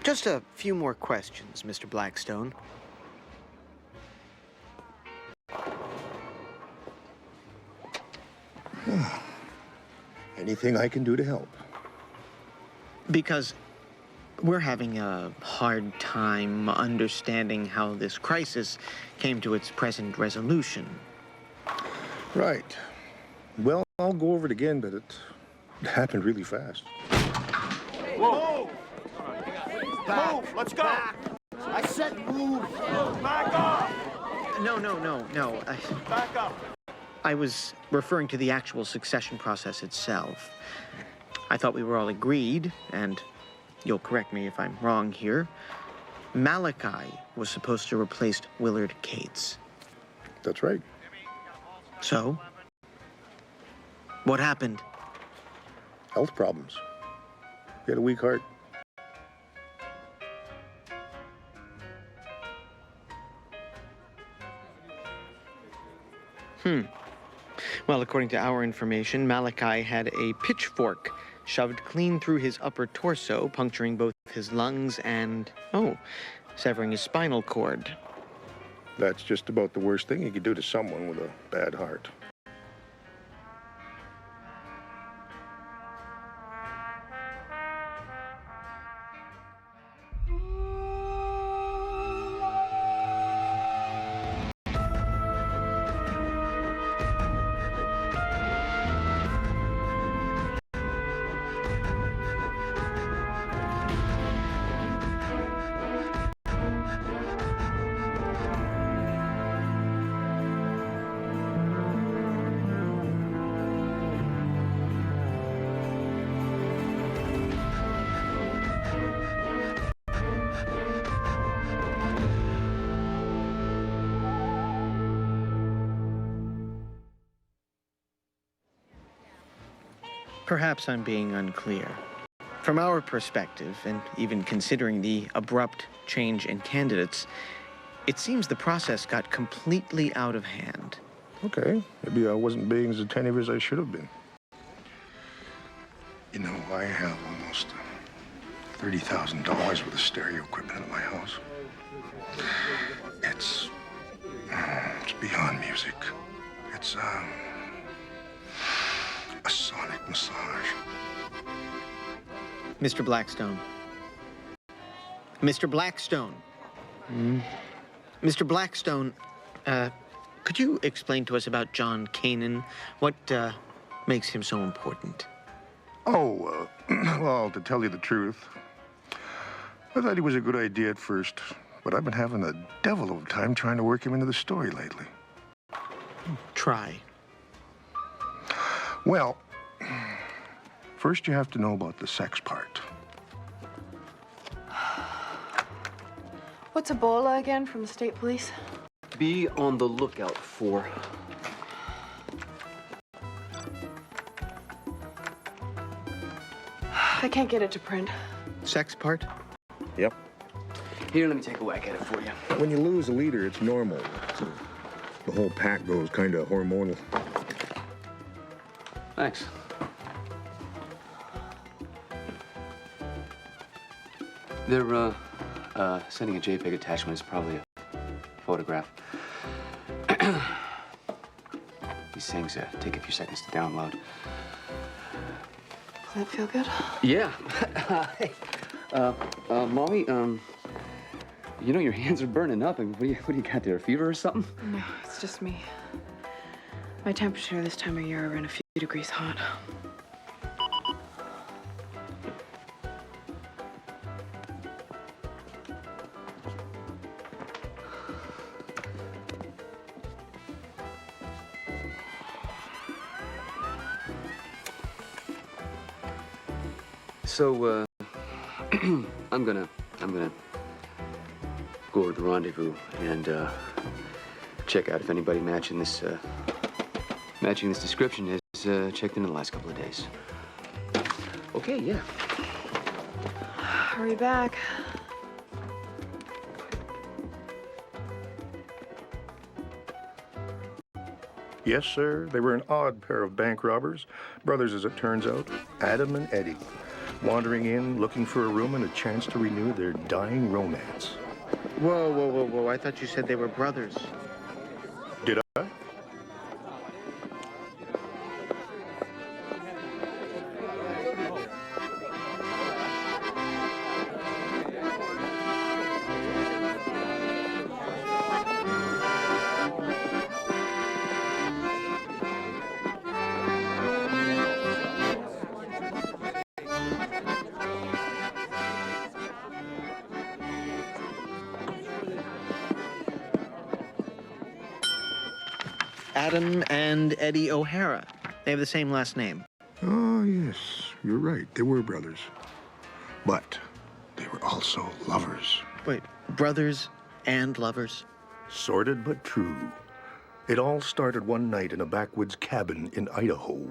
Just a few more questions, Mr. Blackstone. Anything I can do to help? Because we're having a hard time understanding how this crisis came to its present resolution. Right. Well, I'll go over it again, but it happened really fast. Whoa! Move! Let's go! Back. I said move. Back up! No. Back up! I was referring to the actual succession process itself. I thought we were all agreed, and you'll correct me if I'm wrong here, Malachi was supposed to replace Willard Cates. That's right. So, what happened? Health problems. He had a weak heart. Well, according to our information, Malachi had a pitchfork shoved clean through his upper torso, puncturing both his lungs and, severing his spinal cord. That's just about the worst thing you could do to someone with a bad heart. Perhaps I'm being unclear. From our perspective, and even considering the abrupt change in candidates, it seems the process got completely out of hand. Okay, maybe I wasn't being as attentive as I should have been. You know, I have almost $30,000 worth of stereo equipment at my house. It's beyond music. It's a sonic massage. Mr. Blackstone. Mr. Blackstone. Mr. Blackstone, could you explain to us about John Kanan? What makes him so important? Oh, well, to tell you the truth, I thought he was a good idea at first, but I've been having a devil of a time trying to work him into the story lately. Try. Well, first you have to know about the sex part. What's Ebola again from the state police? Be on the lookout for. I can't get it to print. Sex part? Yep. Here, let me take a whack at it for you. When you lose a leader, it's normal. The whole pack goes kind of hormonal. Thanks. They're, sending a JPEG attachment. It's probably a photograph. These things take a few seconds to download. Does that feel good? Yeah. Hey, Molly, you know your hands are burning up. I mean, what do you got there, a fever or something? No, it's just me. My temperature this time of year around a few degrees hot. So, I'm gonna go over to the rendezvous and check out if anybody matching this description has checked in the last couple of days. Okay, yeah. Hurry back. Yes, sir. They were an odd pair of bank robbers. Brothers, as it turns out. Adam and Eddie. wandering in, looking for a room and a chance to renew their dying romance. Whoa, whoa, whoa, whoa. I thought you said they were brothers. Did I? Adam and Eddie O'Hara. They have the same last name. Oh, yes, you're right. They were brothers. But they were also lovers. Wait, brothers and lovers? Sordid but true. It all started one night in a backwoods cabin in Idaho.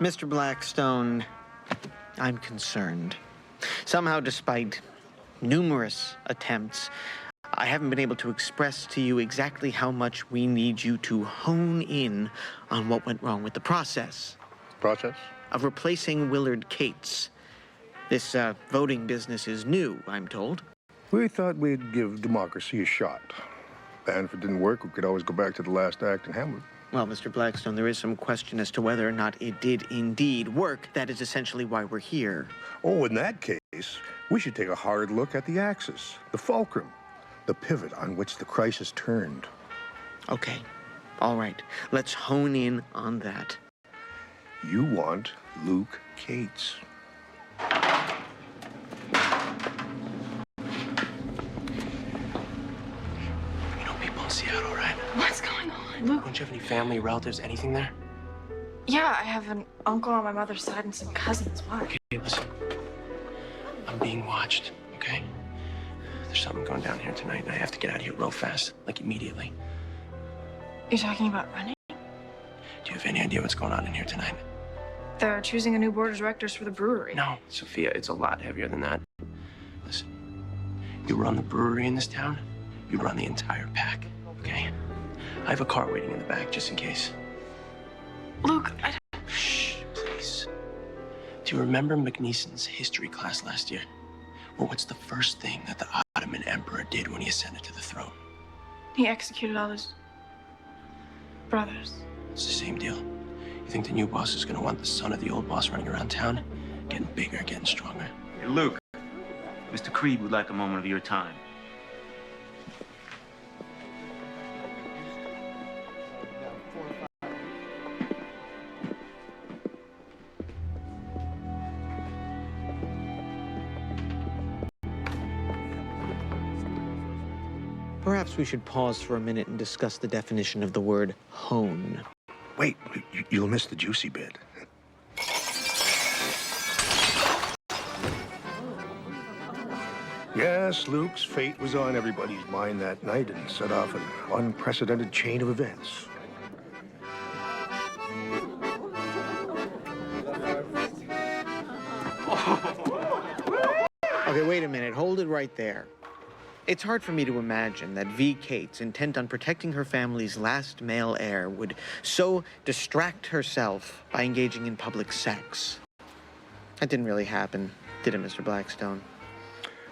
Mr. Blackstone, I'm concerned. Somehow, despite numerous attempts, I haven't been able to express to you exactly how much we need you to hone in on what went wrong with the process. Process? Of replacing Willard Cates. This voting business is new, I'm told. We thought we'd give democracy a shot. And if it didn't work, we could always go back to the last act and hammer it. Well, Mr. Blackstone, there is some question as to whether or not it did indeed work. That is essentially why we're here. Oh, in that case, we should take a hard look at the axis, the fulcrum, the pivot on which the crisis turned. Okay. All right. Let's hone in on that. You want Luke Cates. You know people in Seattle, right? What's going on? Luke. Don't you have any family, relatives, anything there? Yeah, I have an uncle on my mother's side and some cousins. Why? Okay, listen. I'm being watched, okay? There's something going down here tonight, and I have to get out of here real fast, like immediately. You're talking about running? Do you have any idea what's going on in here tonight? They're choosing a new board of directors for the brewery. No, Sophia, it's a lot heavier than that. Listen, you run the brewery in this town, you run the entire pack, okay? I have a car waiting in the back just in case. Luke, Shh, please. Do you remember McNeeson's history class last year? Well, what's the first thing that the Ottoman emperor did when he ascended to the throne? he executed all his brothers. It's the same deal. You think the new boss is gonna want the son of the old boss running around town? Getting bigger, getting stronger. Hey, Luke, Mr. Creed would like a moment of your time. Perhaps we should pause for a minute and discuss the definition of the word hone. Wait, you'll miss the juicy bit. Yes, Luke's fate was on everybody's mind that night and set off an unprecedented chain of events. Okay, wait a minute. Hold it right there. It's hard for me to imagine that V. Cates, intent on protecting her family's last male heir, would so distract herself by engaging in public sex. That didn't really happen, did it, Mr. Blackstone?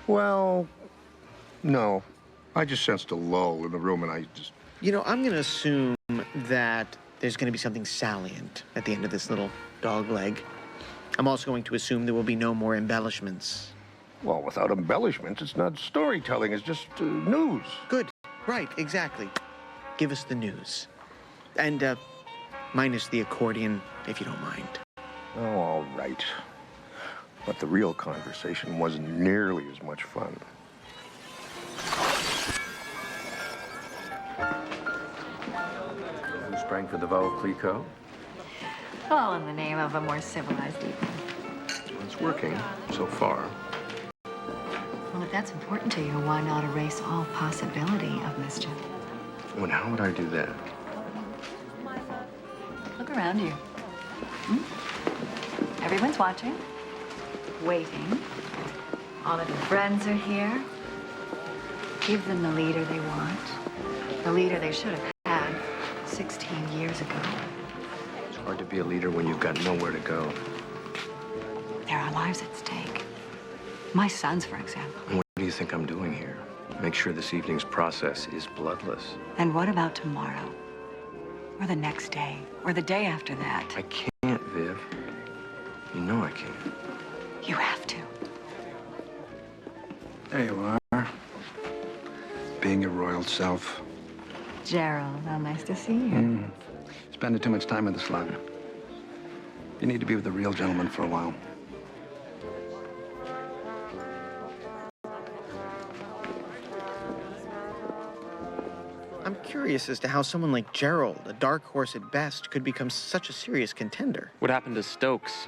Well, no. I just sensed a lull in the room and I just... You know, I'm going to assume that there's going to be something salient at the end of this little dog leg. I'm also going to assume there will be no more embellishments. Well, without embellishments, it's not storytelling, it's just news. Good. Right, exactly. Give us the news. And, minus the accordion, if you don't mind. Oh, all right. But the real conversation wasn't nearly as much fun. Who sprang for the Vau Clicquot? All in the name of a more civilized evening. It's working so far. Well, if that's important to you, why not erase all possibility of mischief? Well, how would I do that? Look around you. Hmm? Everyone's watching, waiting. All of your friends are here. Give them the leader they want, the leader they should have had 16 years ago. Hard to be a leader when you've got nowhere to go. There are lives at stake. My sons, for example. And what do you think I'm doing here? Make sure this evening's process is bloodless. And what about tomorrow? Or the next day? Or the day after that? I can't, Viv. You know I can't. You have to. There you are. Being your royal self. Gerald, how nice to see you. Spending too much time with the slug. You need to be with the real gentleman for a while. I'm curious as to how someone like Gerald, a dark horse at best, could become such a serious contender. What happened to Stokes?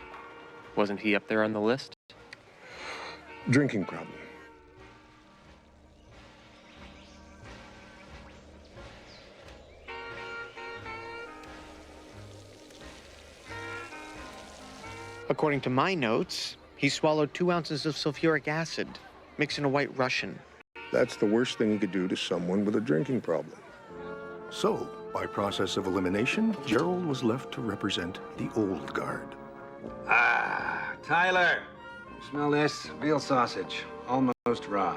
Wasn't he up there on the list? Drinking problem. According to my notes, he swallowed 2 ounces of sulfuric acid, mixed in a White Russian. That's the worst thing you could do to someone with a drinking problem. So, by process of elimination, Gerald was left to represent the old guard. Ah, Tyler. Smell this? Veal sausage. Almost raw.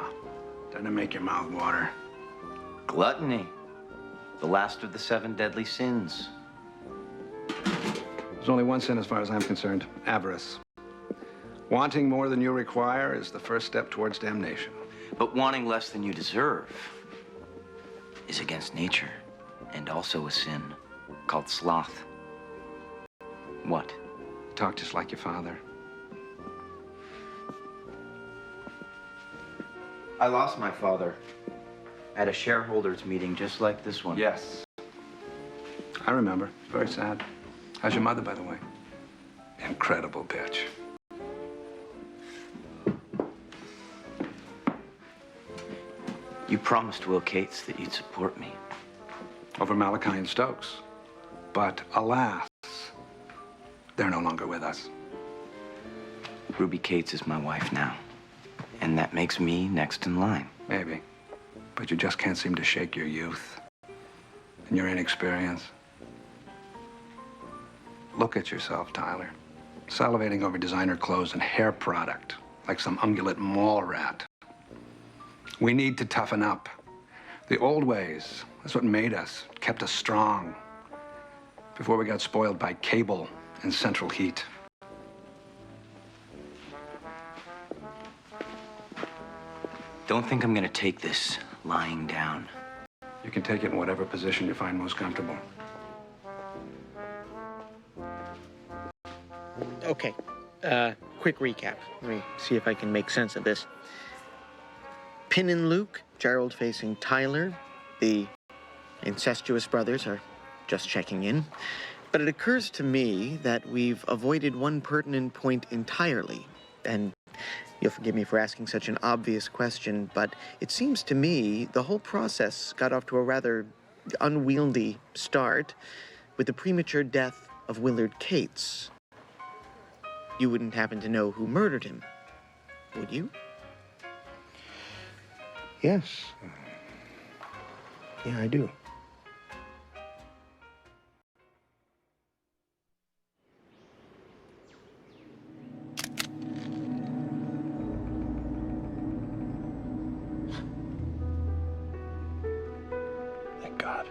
Doesn't it make your mouth water? Gluttony. The last of the 7 deadly sins. There's only one sin as far as I'm concerned. Avarice. Wanting more than you require is the first step towards damnation. But wanting less than you deserve is against nature, and also a sin called sloth. What? Talk just like your father. I lost my father at a shareholders meeting just like this one. Yes. I remember. Very sad. How's your mother, by the way? Incredible bitch. You promised Will Cates that you'd support me. Over Malachi and Stokes. But alas, they're no longer with us. Ruby Cates is my wife now. And that makes me next in line. Maybe. But you just can't seem to shake your youth and your inexperience. Look at yourself, Tyler. Salivating over designer clothes and hair product, like some ungulate mall rat. We need to toughen up. The old ways, that's what made us, kept us strong. Before we got spoiled by cable and central heat. Don't think I'm gonna take this lying down. You can take it in whatever position you find most comfortable. Okay, quick recap. Let me see if I can make sense of this. Pin and Luke, Gerald facing Tyler. The incestuous brothers are just checking in. But it occurs to me that we've avoided one pertinent point entirely. And you'll forgive me for asking such an obvious question, but it seems to me the whole process got off to a rather unwieldy start with the premature death of Willard Cates. You wouldn't happen to know who murdered him, would you? Yes. Yeah, I do. Thank God.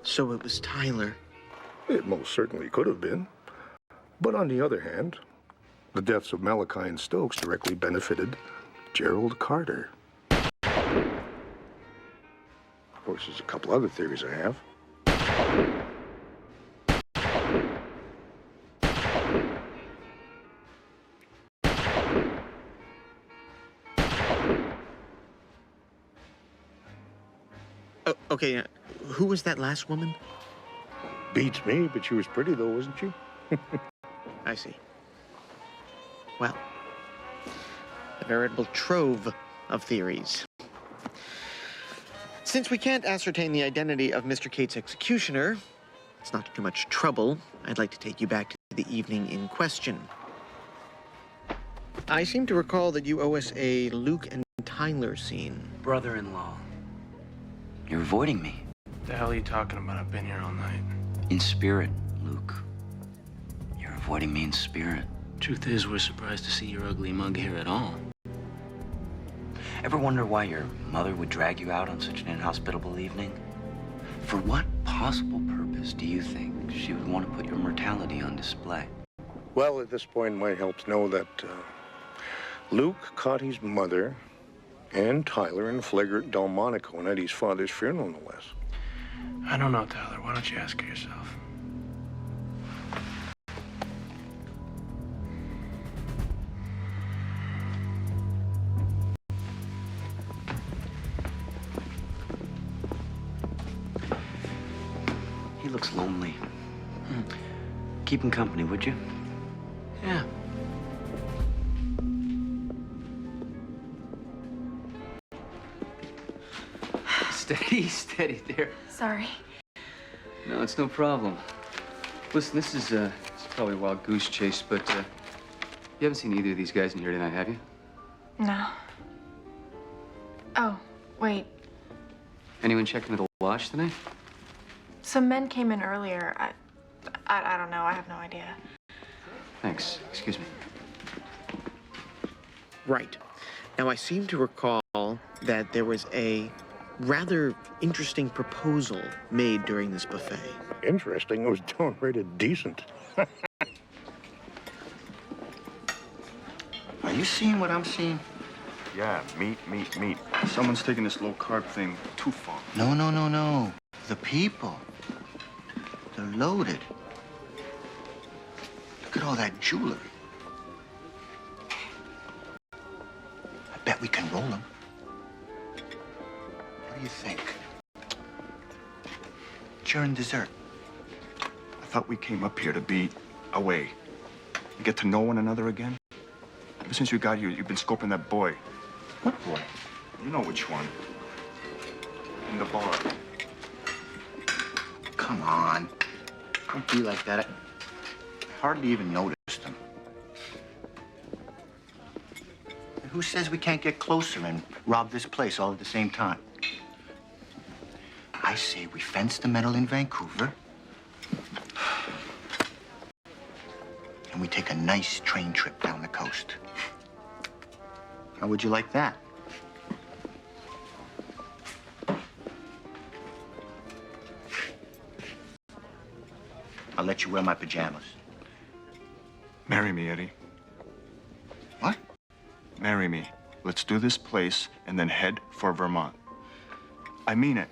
So it was Tyler. It most certainly could have been. But on the other hand, the deaths of Malachi and Stokes directly benefited Gerald Carter. Of course, there's a couple other theories I have. Oh, okay, who was that last woman? Beats me, but she was pretty though, wasn't she? I see. Well, a veritable trove of theories. Since we can't ascertain the identity of Mr. Cates' executioner, it's not too much trouble. I'd like to take you back to the evening in question. I seem to recall that you owe us a Luke and Tyler scene. Brother-in-law. You're avoiding me. The hell are you talking about? I've been here all night. In spirit, Luke. You're avoiding me in spirit. Truth is, we're surprised to see your ugly mug here at all. Ever wonder why your mother would drag you out on such an inhospitable evening? For what possible purpose do you think she would want to put your mortality on display? Well, at this point, it might help to know that Luke caught his mother and Tyler in flagrant Delmonico and Eddie's father's funeral, no less. I don't know, Tyler. Why don't you ask her yourself? He looks lonely. Keep him company, would you? Yeah. Steady, steady there. Sorry. No, it's no problem. Listen, this is probably a wild goose chase, but you haven't seen either of these guys in here tonight, have you? No. Oh, wait. Anyone checking into the lodge tonight? Some men came in earlier. I don't know. I have no idea. Thanks. Excuse me. Right. Now, I seem to recall that there was a rather interesting proposal made during this buffet. Interesting. It was downright decent. Are you seeing what I'm seeing? Yeah, meat. Someone's taking this low-carb thing too far. No. The people. They're loaded. Look at all that jewelry. I bet we can roll them. What do you think? During dessert. I thought we came up here to be away. And get to know one another again. Ever since you got here, you've been scoping that boy. What boy? You know which one. In the bar. Come on. Don't be like that. I hardly even noticed him. And who says we can't get closer and rob this place all at the same time? I say we fence the metal in Vancouver. And we take a nice train trip down the coast. How would you like that? I'll let you wear my pajamas. Marry me, Eddie. What? Marry me. Let's do this place and then head for Vermont. I mean it.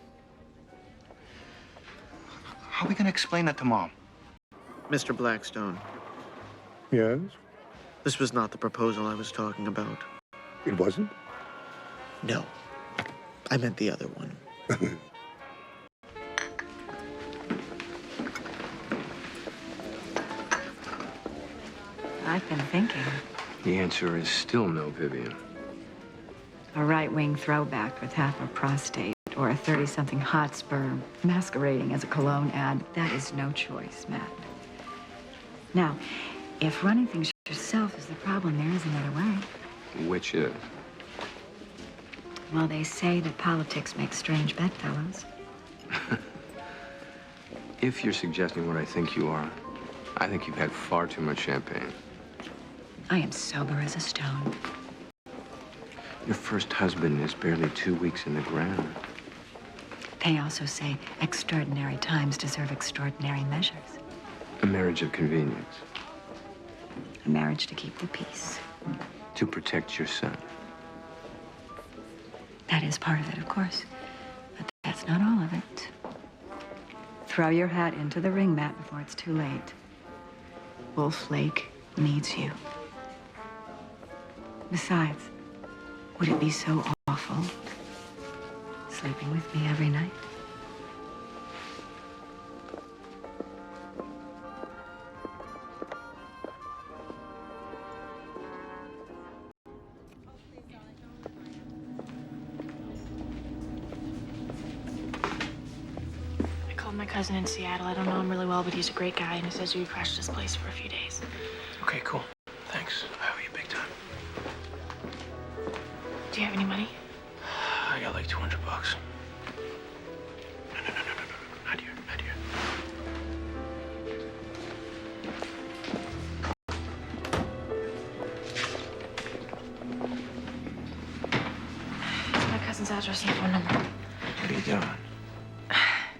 How are we gonna explain that to Mom? Mr. Blackstone, Yes? this was not the proposal I was talking about. It wasn't? No, I meant the other one. I've been thinking. The answer is still no, Vivian. A right-wing throwback with half a prostate or a 30-something Hotspur masquerading as a cologne ad. That is no choice, Matt. Now, if running things yourself is the problem, there is another way. Which is? Well, they say that politics makes strange bedfellows. If you're suggesting what I think you are, I think you've had far too much champagne. I am sober as a stone. Your first husband is barely 2 weeks in the ground. They also say extraordinary times deserve extraordinary measures. A marriage of convenience. A marriage to keep the peace. To protect your son. That is part of it, of course. But that's not all of it. Throw your hat into the ring, Matt, before it's too late. Wolf Lake needs you. Besides, would it be so awful sleeping with me every night? I called my cousin in Seattle. I don't know him really well, but he's a great guy, and he says you crashed his place for a few days. Okay, cool. Thanks. I owe you big time. Do you have any money? I got like $200. No. address and phone number. What are you doing?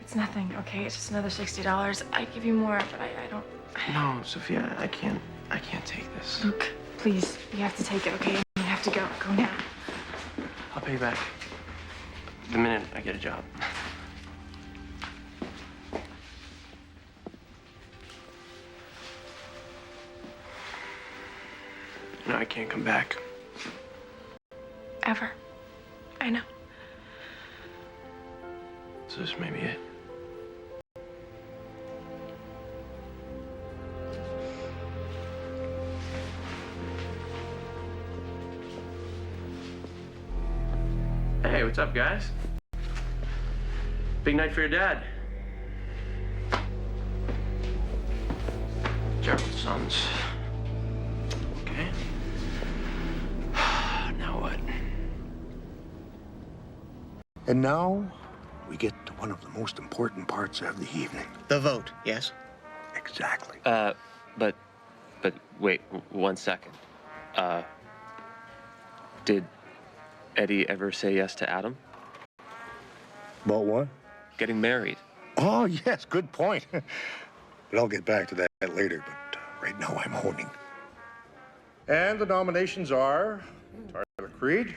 It's nothing, okay? It's just another $60. I'd give you more, but I don't... No, Sophia, I can't take this. Luke, please, you have to take it, okay? You have to go. Go now. I'll pay you back the minute I get a job. No, I can't come back. Ever. I know. So this may be it. Hey, what's up, guys? Big night for your dad. Gerald's sons. Okay. Now what? And now, we get to one of the most important parts of the evening. The vote, yes? Exactly. But wait, one second. Did Eddie ever say yes to Adam? About what? Getting married. Oh, yes, good point. But I'll get back to that later, but right now I'm honing. And the nominations are Tyler Creed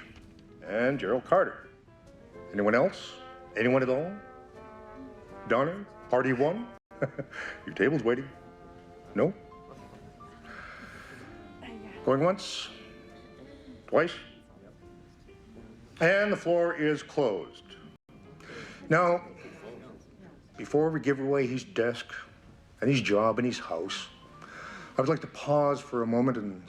and Gerald Carter. Anyone else? Anyone at all? Donna, party one? Your table's waiting. No? Going once? Twice? And the floor is closed. Now, before we give away his desk and his job and his house, I would like to pause for a moment and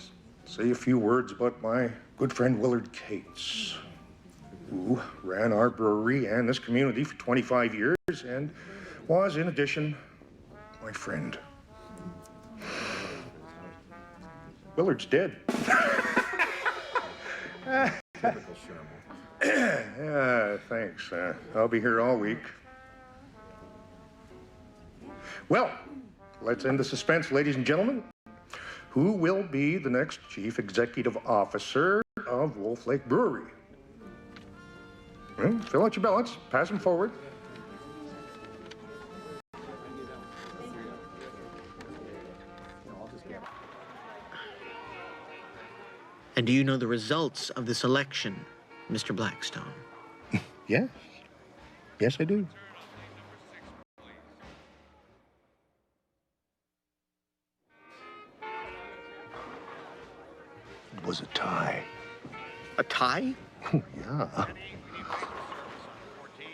say a few words about my good friend Willard Cates, who ran our brewery and this community for 25 years and was, in addition, my friend. Willard's dead. Typical Sherman. Thanks. I'll be here all week. Well, let's end the suspense, ladies and gentlemen. Who will be the next Chief Executive Officer of Wolf Lake Brewery? Fill out your ballots. Pass them forward. And do you know the results of this election, Mr. Blackstone? Yes. Yes, I do. It was a tie. A tie? Oh, yeah.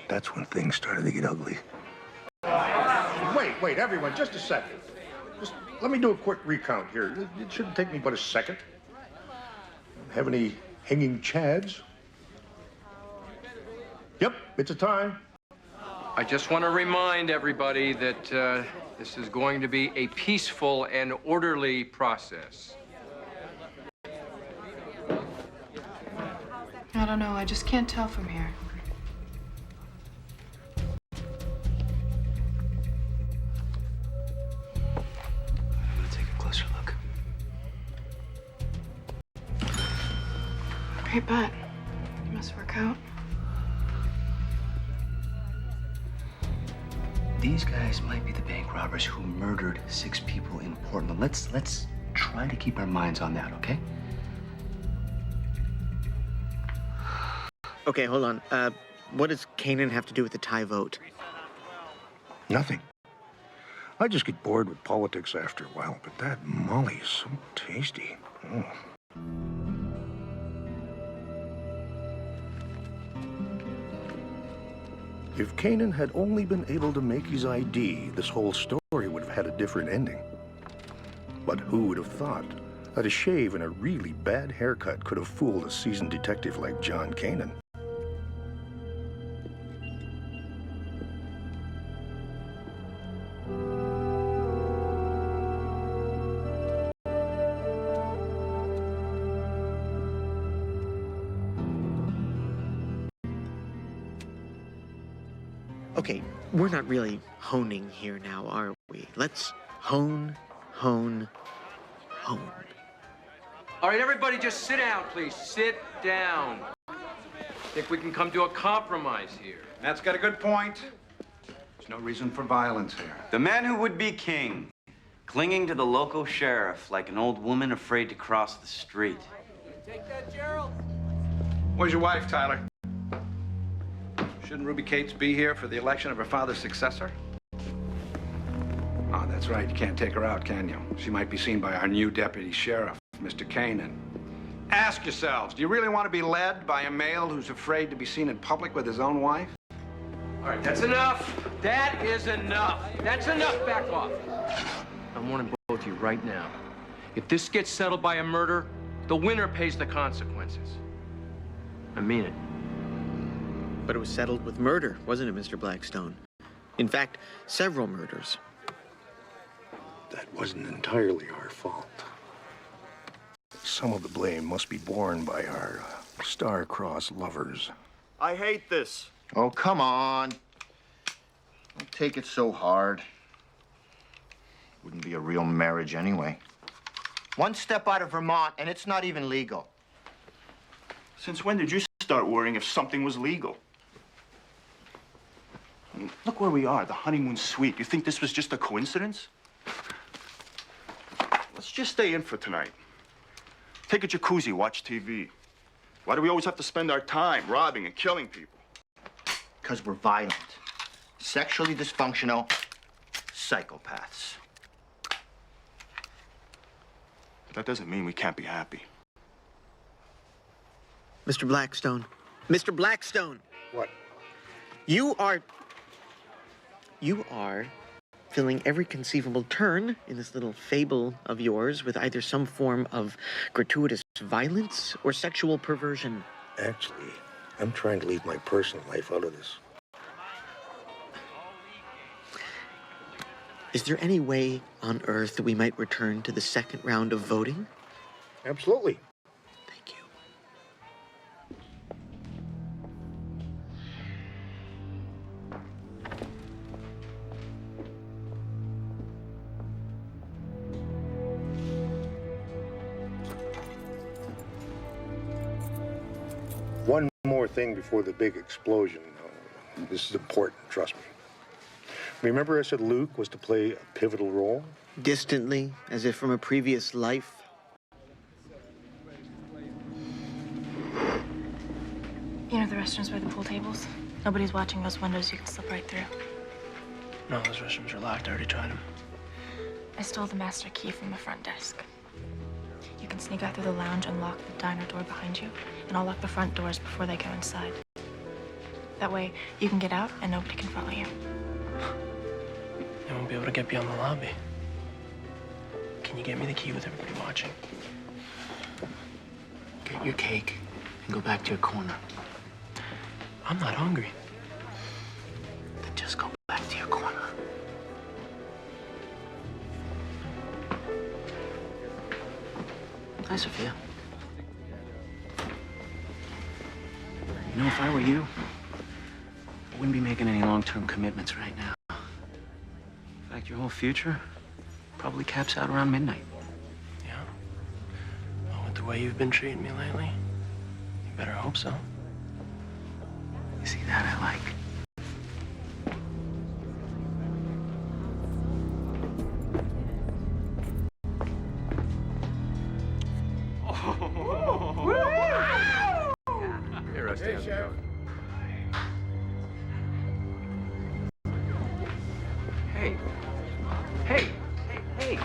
That's when things started to get ugly. Wait, everyone, just a second. Just let me do a quick recount here. It shouldn't take me but a second. Have any hanging chads? Yep, it's a tie. I just want to remind everybody that this is going to be a peaceful and orderly process. I don't know. I just can't tell from here. I'm gonna take a closer look. Great bet. Must work out. These guys might be the bank robbers who murdered 6 people in Portland. Let's try to keep our minds on that, okay? Okay, hold on. What does Kanan have to do with the tie vote? Nothing. I just get bored with politics after a while, but that Molly is so tasty. Mm. If Kanan had only been able to make his ID, this whole story would have had a different ending. But who would have thought that a shave and a really bad haircut could have fooled a seasoned detective like John Kanan? Okay, we're not really honing here now, are we? Let's hone. All right, everybody just sit down, please. Sit down. Think we can come to a compromise here? Matt's got a good point. There's no reason for violence here. The man who would be king, clinging to the local sheriff like an old woman afraid to cross the street. Take that, Gerald. Where's your wife, Tyler? Shouldn't Ruby Cates be here for the election of her father's successor? Oh, that's right. You can't take her out, can you? She might be seen by our new deputy sheriff, Mr. Kanan. Ask yourselves, do you really want to be led by a male who's afraid to be seen in public with his own wife? All right, that's enough. That is enough. That's enough. Back off. I'm warning both of you right now. If this gets settled by a murder, the winner pays the consequences. I mean it. But it was settled with murder, wasn't it, Mr. Blackstone? In fact, several murders. That wasn't entirely our fault. Some of the blame must be borne by our star-crossed lovers. I hate this. Oh, come on. Don't take it so hard. Wouldn't be a real marriage anyway. One step out of Vermont, and it's not even legal. Since when did you start worrying if something was legal? I mean, look where we are, the honeymoon suite. You think this was just a coincidence? Let's just stay in for tonight. Take a jacuzzi, watch TV. Why do we always have to spend our time robbing and killing people? Because we're violent, sexually dysfunctional psychopaths. That doesn't mean we can't be happy. Mr. Blackstone. Mr. Blackstone! What? You are filling every conceivable turn in this little fable of yours with either some form of gratuitous violence or sexual perversion. Actually, I'm trying to leave my personal life out of this. Is there any way on Earth that we might return to the second round of voting? Absolutely. Thank you. One more thing before the big explosion. This is important, trust me. Remember I said Luke was to play a pivotal role? Distantly, as if from a previous life. You know the restrooms by the pool tables? Nobody's watching those windows. You can slip right through. No, those restrooms are locked. I already tried them. I stole the master key from the front desk. You can sneak out through the lounge and lock the diner door behind you, and I'll lock the front doors before they go inside. That way, you can get out and nobody can follow you. They won't be able to get beyond the lobby. Can you get me the key with everybody watching? Get your cake and go back to your corner. I'm not hungry. Then just go back to your corner. Hi, Sophia. You know, if I were you, I wouldn't be making any long-term commitments right now. In fact, your whole future probably caps out around midnight. Yeah? Well, with the way you've been treating me lately, you better hope so. You see, that I like. Here, Rusty. Hey, Sheriff. Hey. Hey. Hey.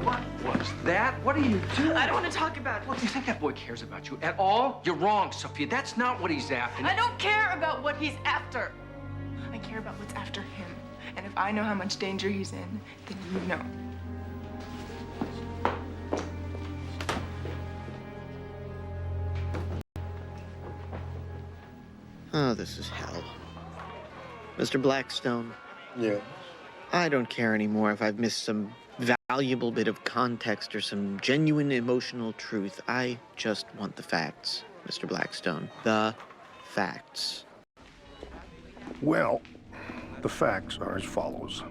What was that? What are you doing? I don't want to talk about it. What, do you think that boy cares about you at all? You're wrong, Sophia. That's not what he's after. I don't care about what he's after. I care about what's after him. And if I know how much danger he's in, then you know. Oh, this is hell. Mr. Blackstone. Yeah. I don't care anymore if I've missed some valuable bit of context or some genuine emotional truth. I just want the facts, Mr. Blackstone. The facts. Well, The facts are as follows.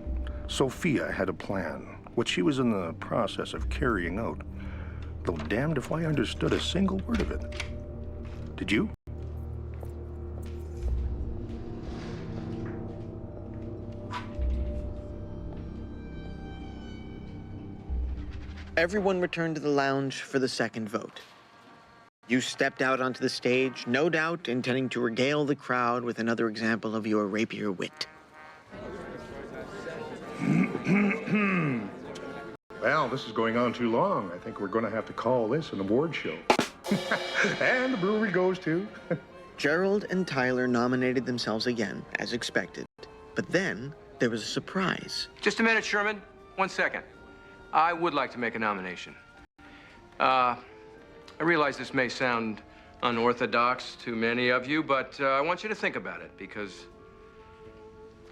Sophia had a plan, which she was in the process of carrying out, though damned if I understood a single word of it. Did you? Everyone returned to the lounge for the second vote. You stepped out onto the stage, no doubt intending to regale the crowd with another example of your rapier wit. Well, this is going on too long. I think we're going to have to call this an award show. And the brewery goes too. Gerald and Tyler nominated themselves again, as expected. But then there was a surprise. Just a minute, Sherman. 1 second. I would like to make a nomination. I realize this may sound unorthodox to many of you, but I want you to think about it because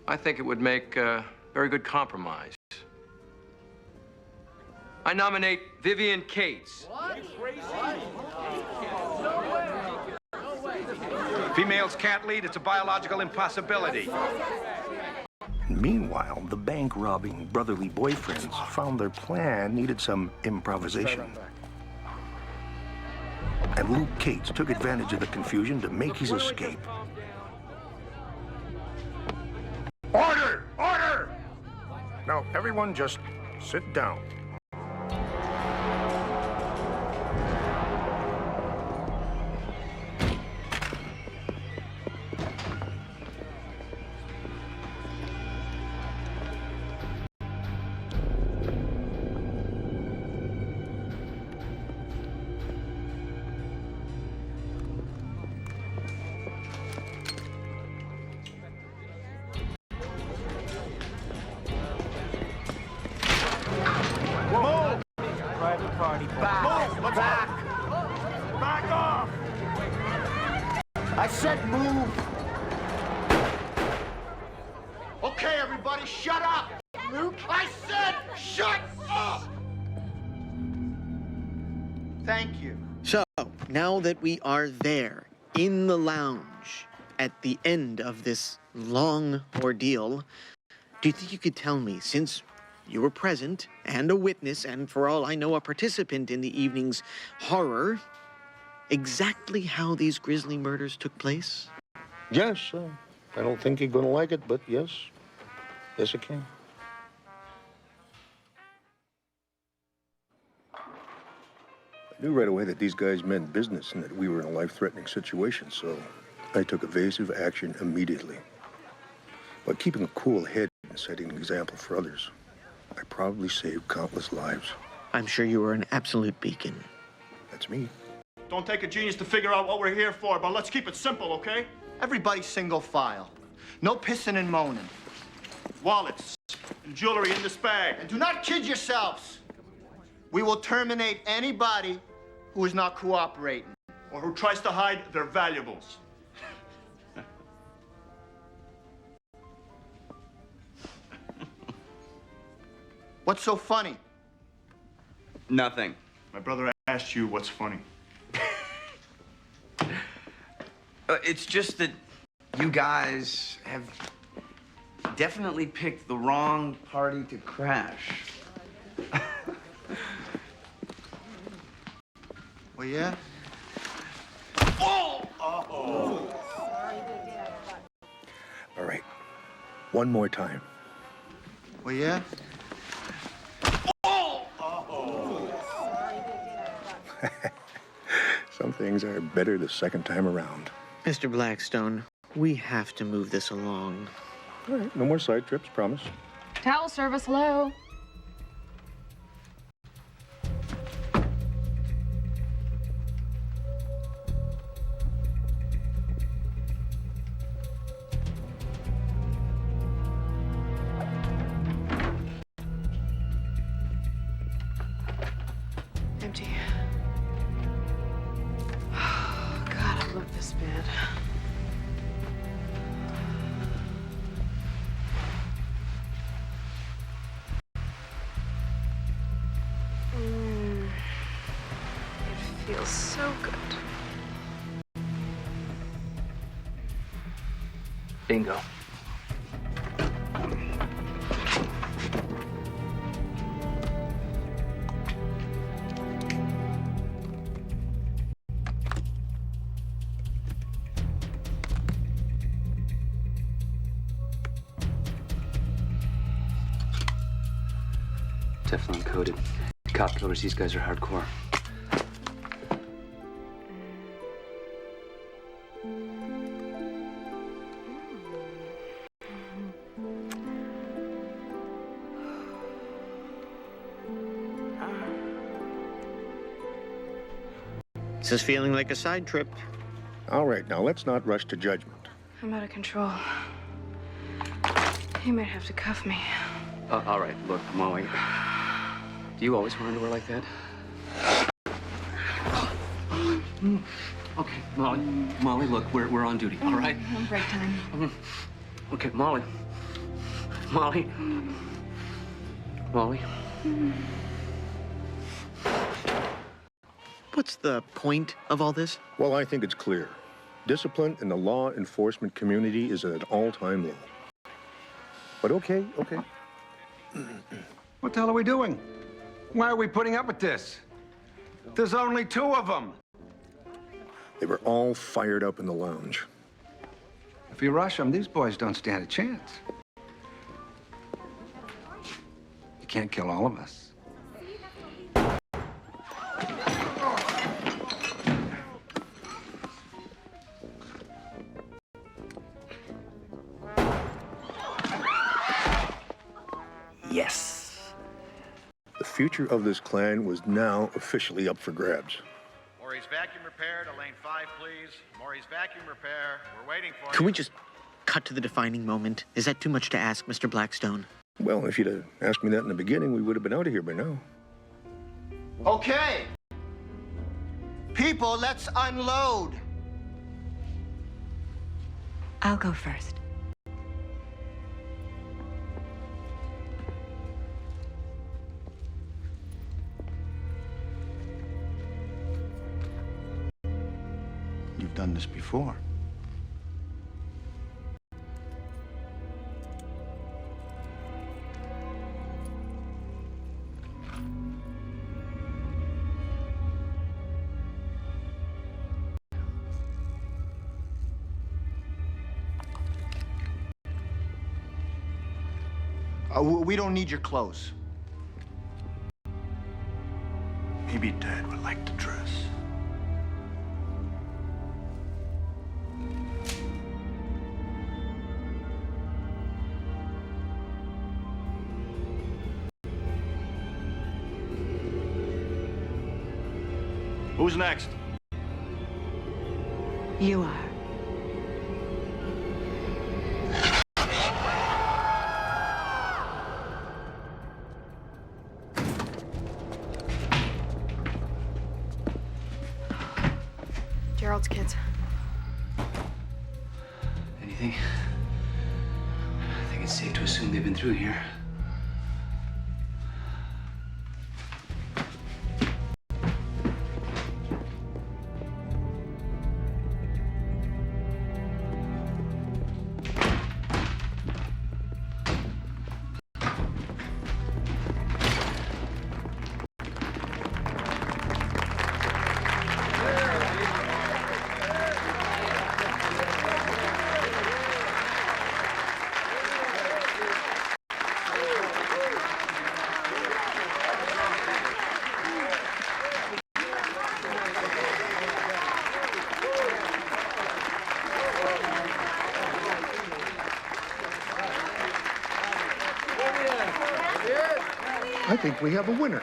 I think it would make a very good compromise. I nominate Vivian Cates. Females can't lead. It's a biological impossibility. Meanwhile, the bank-robbing brotherly boyfriends found their plan needed some improvisation. And Luke Cates took advantage of the confusion to make his escape. Order! Order! Now, everyone just sit down. I said move. Okay, everybody, shut up. Luke, I said shut up. Thank you. So, now that we are there, in the lounge, at the end of this long ordeal, do you think you could tell me, since you were present and a witness, and for all I know, a participant in the evening's horror, exactly how these grisly murders took place? Yes, I don't think you're going to like it, but yes. Yes, I can. I knew right away that these guys meant business and that we were in a life-threatening situation, so I took evasive action immediately. By keeping a cool head and setting an example for others, I probably saved countless lives. I'm sure you were an absolute beacon. That's me. Don't take a genius to figure out what we're here for, but let's keep it simple, okay? Everybody single file. No pissing and moaning. Wallets and jewelry in this bag. And do not kid yourselves. We will terminate anybody who is not cooperating. Or who tries to hide their valuables. What's so funny? Nothing. My brother asked you what's funny. It's just that you guys have definitely picked the wrong party to crash. Well, yeah? Oh! All right. One more time. Well, yeah? Some things are better the second time around. Mr. Blackstone, we have to move this along. All right, no more side trips, promise. Towel service, hello. Empty. Oh, God, I look this bad. It feels so good. Bingo. Teflon coated. Cop killers, these guys are hardcore. This is feeling like a side trip. All right, now let's not rush to judgment. I'm out of control. You might have to cuff me. All right, look, Molly. Do you always wear underwear like that? Okay, Molly, look, we're on duty, all right? On break time. Okay, Molly. Molly. What's the point of all this? Well, I think it's clear. Discipline in the law enforcement community is at an all-time low. But okay. What the hell are we doing? Why are we putting up with this? There's only 2 of them. They were all fired up in the lounge. If you rush them, these boys don't stand a chance. You can't kill all of us. Yes. The future of this clan was now officially up for grabs. Maury's vacuum repair to lane 5, please. Maury's vacuum repair. We're waiting for you. Can we just cut to the defining moment? Is that too much to ask, Mr. Blackstone? Well, if you'd have asked me that in the beginning, we would have been out of here by now. Okay. People, let's unload. I'll go first. You've done this before. We don't need your clothes. Maybe Dad would like to dress. Who's next? You are. Gerald's kids. Anything? I think it's safe to assume they've been through here. I think we have a winner.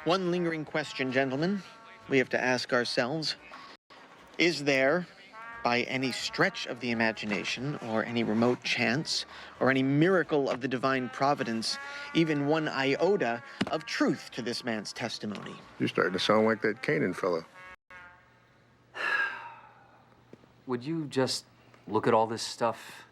One lingering question, gentlemen, we have to ask ourselves. Is there, by any stretch of the imagination, or any remote chance, or any miracle of the divine providence, even one iota of truth to this man's testimony? You're starting to sound like that Canaan fella. Would you just look at all this stuff?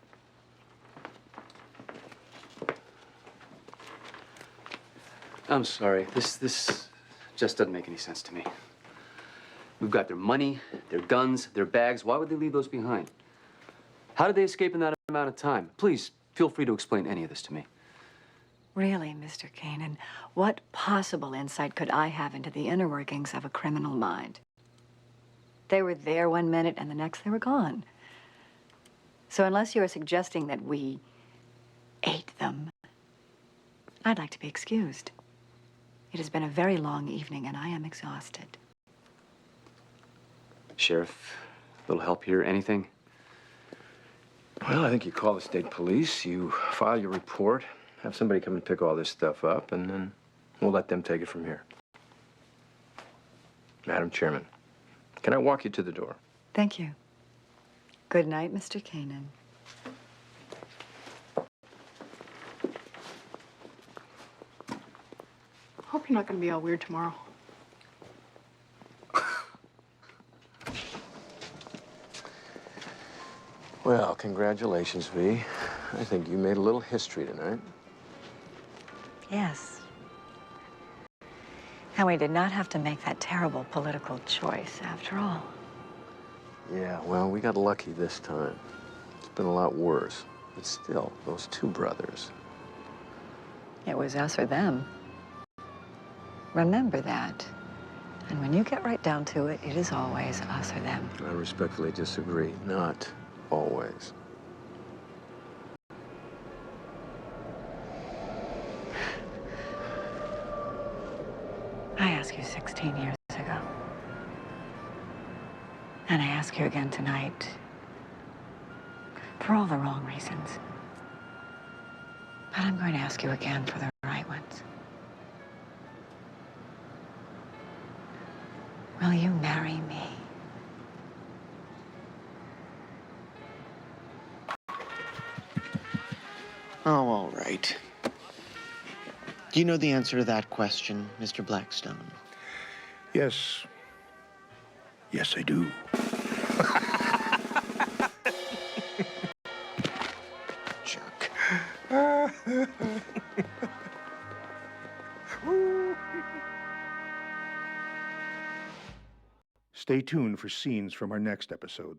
I'm sorry. This just doesn't make any sense to me. We've got their money, their guns, their bags. Why would they leave those behind? How did they escape in that amount of time? Please, feel free to explain any of this to me. Really, Mr. Kanan, what possible insight could I have into the inner workings of a criminal mind? They were there one minute and the next they were gone. So unless you are suggesting that we ate them, I'd like to be excused. It has been a very long evening and I am exhausted. Sheriff, a little help here? Anything? Well, I think you call the state police, you file your report, have somebody come and pick all this stuff up, and then we'll let them take it from here. Madam Chairman, can I walk you to the door? Thank you. Good night, Mr. Kanan. Hope you're not going to be all weird tomorrow. Well, congratulations, V. I think you made a little history tonight. Yes. And we did not have to make that terrible political choice after all. Yeah, well, we got lucky this time. It's been a lot worse. But still, those two brothers. It was us or them. Remember that. And when you get right down to it, it is always us or them. I respectfully disagree. Not always. I asked you 16 years ago. And I ask you again tonight. For all the wrong reasons. But I'm going to ask you again for the right ones. Will you marry me? Oh, all right. Do you know the answer to that question, Mr. Blackstone? Yes. Yes, I do. Jerk. Stay tuned for scenes from our next episode.